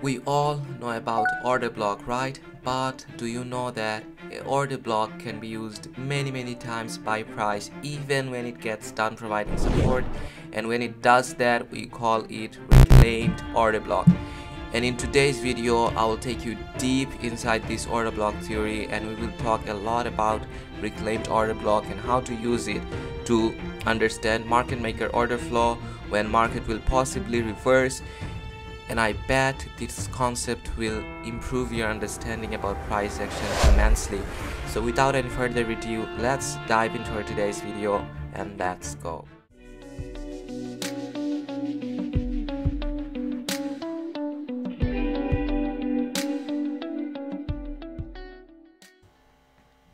We all know about order block, right? But do you know that a order block can be used many times by price even when it gets done providing support, and when it does that we call it reclaimed order block. And in today's video I will take you deep inside this order block theory, and we will talk a lot about reclaimed order block and how to use it to understand market maker order flow when market will possibly reverse. And I bet this concept will improve your understanding about price action immensely. So without any further ado, let's dive into our today's video and let's go.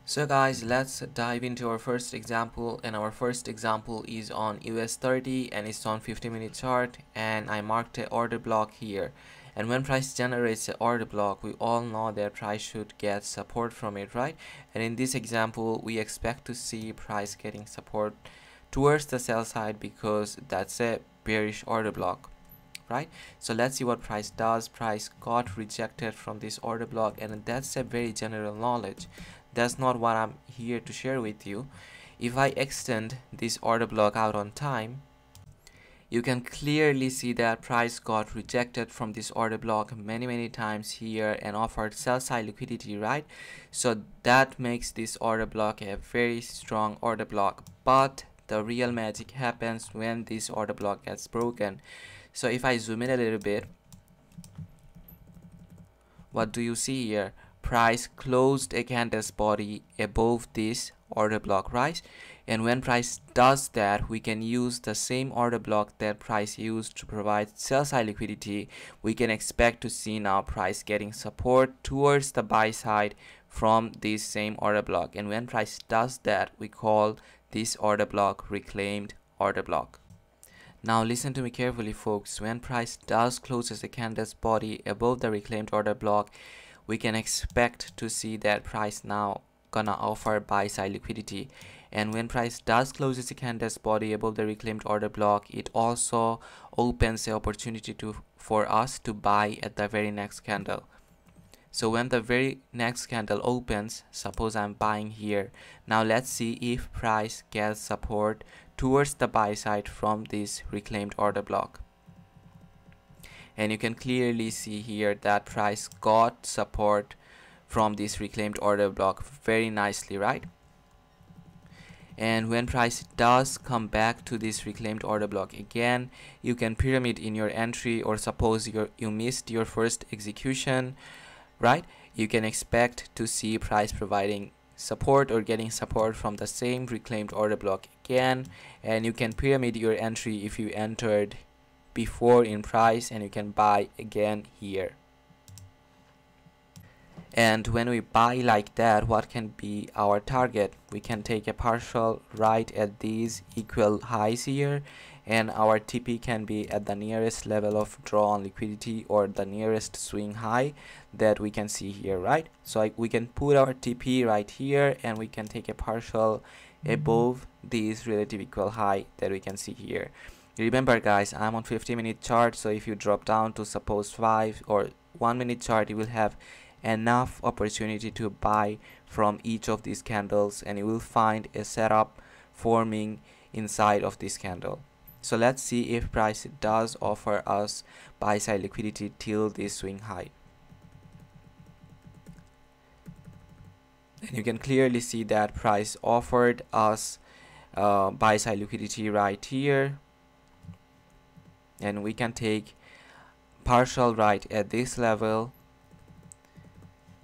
So guys, let's dive into our first example, and our first example is on US30 and it's on 50-minute chart, and I marked an order block here. And when price generates an order block, we all know that price should get support from it, right? And in this example we expect to see price getting support towards the sell side because that's a bearish order block, right? So let's see what price does. Price got rejected from this order block, and that's a very general knowledge. That's not what I'm here to share with you. If I extend this order block out on time, you can clearly see that price got rejected from this order block many times here and offered sell side liquidity, right? So that makes this order block a very strong order block. But the real magic happens when this order block gets broken. So if I zoom in a little bit, what do you see here? Price closed a candle's body above this order block, right? And when price does that, we can use the same order block that price used to provide sell side liquidity. We can expect to see now price getting support towards the buy side from this same order block. And when price does that, we call this order block reclaimed order block. Now listen to me carefully, folks. When price does closes a candle's body above the reclaimed order block, we can expect to see that price now gonna offer buy side liquidity. And when price does closes the candle's body above the reclaimed order block, it also opens the opportunity for us to buy at the very next candle. So when the very next candle opens, suppose I'm buying here. Now let's see if price gets support towards the buy side from this reclaimed order block. And you can clearly see here that price got support from this reclaimed order block very nicely, right? And when price does come back to this reclaimed order block again, you can pyramid in your entry, or suppose you missed your first execution, right? You can expect to see price providing support or getting support from the same reclaimed order block again, and you can pyramid your entry if you entered before in price, and you can buy again here. And when we buy like that, what can be our target? We can take a partial right at these equal highs here, and our TP can be at the nearest level of draw on liquidity or the nearest swing high that we can see here, right? So we can put our TP right here, and we can take a partial above these relative equal high that we can see here. Remember guys, I'm on 50-minute chart, so if you drop down to suppose 5 or 1-minute chart, you will have enough opportunity to buy from each of these candles, and you will find a setup forming inside of this candle. So let's see if price does offer us buy side liquidity till this swing high. And you can clearly see that price offered us buy side liquidity right here, and we can take partial right at this level,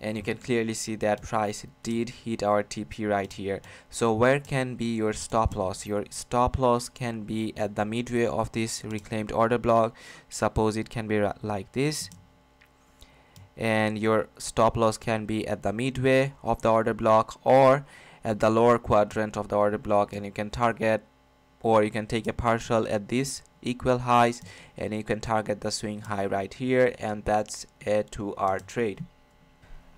and you can clearly see that price did hit our TP right here. So where can be your stop loss? Your stop loss can be at the midway of this reclaimed order block. Suppose it can be like this, and your stop loss can be at the midway of the order block or at the lower quadrant of the order block, and you can target, or you can take a partial at this equal highs, and you can target the swing high right here, and that's a 2-hour trade.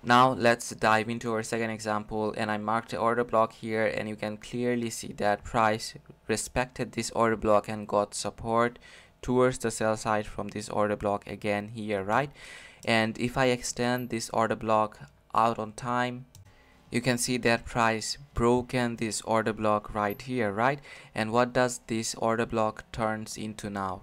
Now let's dive into our second example, and I marked the order block here, and you can clearly see that price respected this order block and got support towards the sell side from this order block again here, right? And if I extend this order block out on time, you can see that price broken this order block right here, right? And what does this order block turns into now?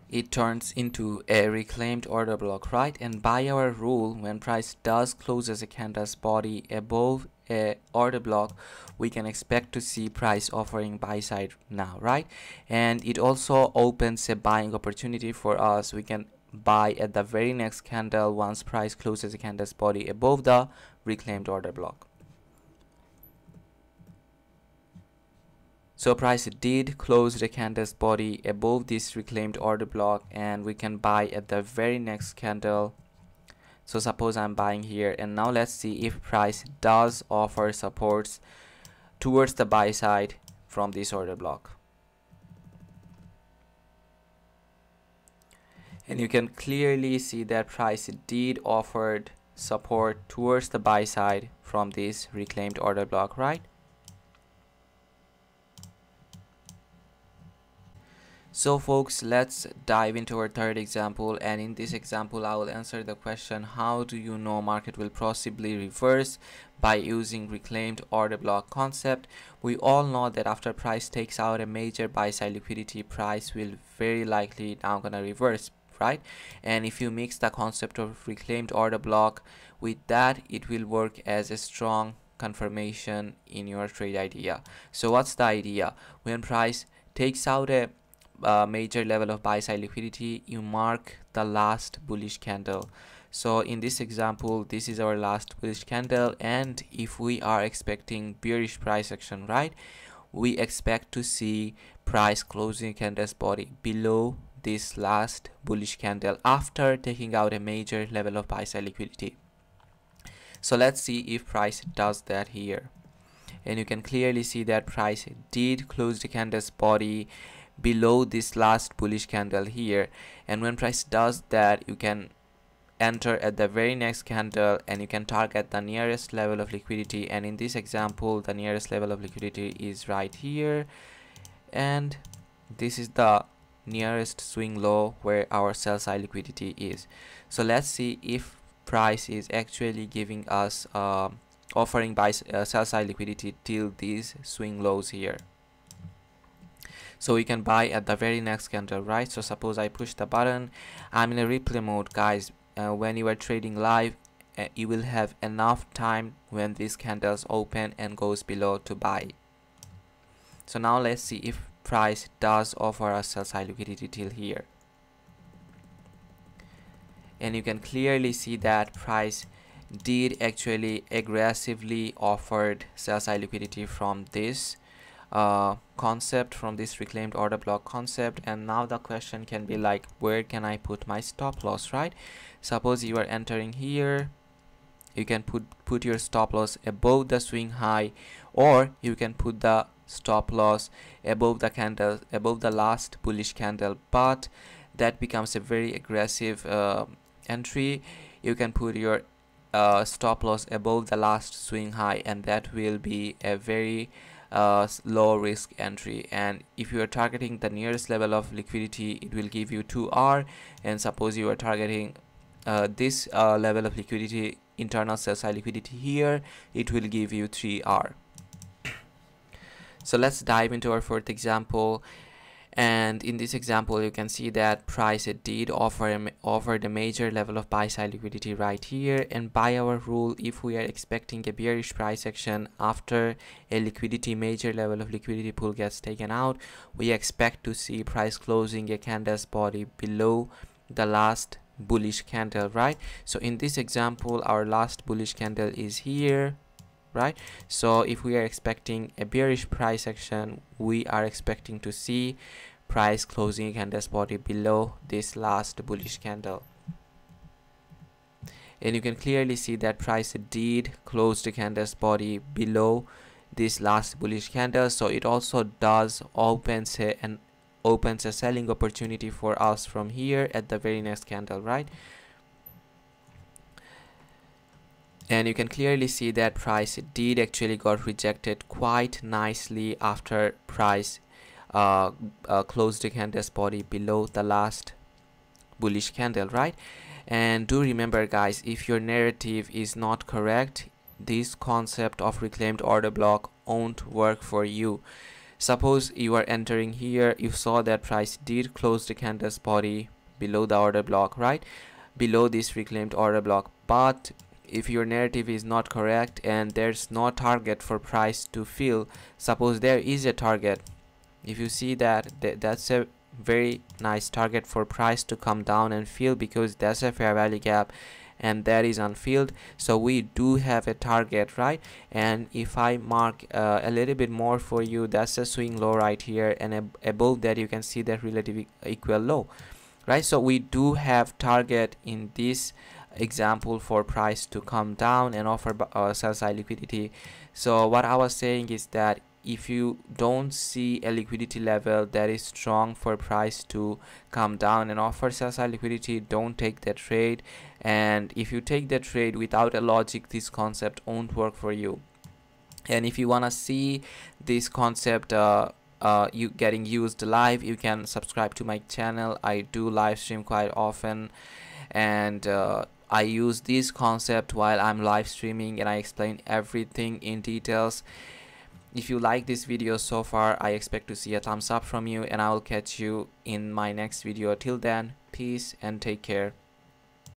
It turns into a reclaimed order block, right? And by our rule, when price does close as a candle's body above a order block, we can expect to see price offering buy side now, right? And it also opens a buying opportunity for us. We can buy at the very next candle once price closes a candle's body above the reclaimed order block. So price did close the candle's body above this reclaimed order block, and we can buy at the very next candle. So suppose I'm buying here, and now let's see if price does offer supports towards the buy side from this order block. And you can clearly see that price did offered support towards the buy side from this reclaimed order block, right? So folks, let's dive into our third example, and in this example I will answer the question, how do you know market will possibly reverse by using reclaimed order block concept. We all know that after price takes out a major buy side liquidity, price will very likely now gonna reverse, right? And if you mix the concept of reclaimed order block with that, it will work as a strong confirmation in your trade idea. So what's the idea? When price takes out a major level of buy side liquidity, you mark the last bullish candle. So in this example, this is our last bullish candle, and if we are expecting bearish price action, right, we expect to see price closing candle's body below this last bullish candle after taking out a major level of buy side liquidity. So let's see if price does that here, and you can clearly see that price did close the candle's body below this last bullish candle here. And when price does that, you can enter at the very next candle and you can target the nearest level of liquidity. And in this example, the nearest level of liquidity is right here, and this is the nearest swing low where our sell side liquidity is. So let's see if price is actually giving us offering buy sell side liquidity till these swing lows here. So we can buy at the very next candle, right? So suppose I push the button. I'm in a replay mode, guys. When you are trading live, you will have enough time when these candles open and goes below to buy. So now let's see if price does offer us sell side liquidity till here. And you can clearly see that price did actually aggressively offered sell side liquidity from this concept, from this reclaimed order block concept. And now the question can be like, where can I put my stop loss, right? Suppose you are entering here, you can put your stop loss above the swing high, or you can put the stop loss above the candle, above the last bullish candle, but that becomes a very aggressive entry. You can put your stop loss above the last swing high, and that will be a very low risk entry. And if you are targeting the nearest level of liquidity, it will give you 2R, and suppose you are targeting this level of liquidity, internal sell side liquidity here, it will give you 3R. So let's dive into our fourth example. And in this example, you can see that price did offer the major level of buy side liquidity right here. And by our rule, if we are expecting a bearish price action after a liquidity major level of liquidity pool gets taken out, we expect to see price closing a candle's body below the last bullish candle, right? So in this example, our last bullish candle is here, right? So if we are expecting a bearish price action, we are expecting to see price closing candle's body below this last bullish candle. And you can clearly see that price did close the candle's body below this last bullish candle. So it also does opens a selling opportunity for us from here at the very next candle, right? And you can clearly see that price did actually got rejected quite nicely after price closed the candle's body below the last bullish candle, right? And do remember guys, if your narrative is not correct, this concept of reclaimed order block won't work for you. Suppose you are entering here, you saw that price did close the candle's body below the order block, right? Below this reclaimed order block. But if your narrative is not correct and there's no target for price to fill, suppose there is a target. If you see that, that's a very nice target for price to come down and fill, because that's a fair value gap and that is unfilled. So we do have a target, right? And if I mark a little bit more for you, that's a swing low right here, and above that you can see that relative equal low, right? So we do have target in this example for price to come down and offer sell side liquidity. So what I was saying is that if you don't see a liquidity level that is strong for price to come down and offer sell side liquidity, don't take that trade. And if you take that trade without a logic, this concept won't work for you. And if you want to see this concept you getting used live, you can subscribe to my channel. I do live stream quite often, and I use this concept while I'm live streaming, and I explain everything in details. If you like this video so far, I expect to see a thumbs up from you, and I will catch you in my next video. Till then, peace and take care.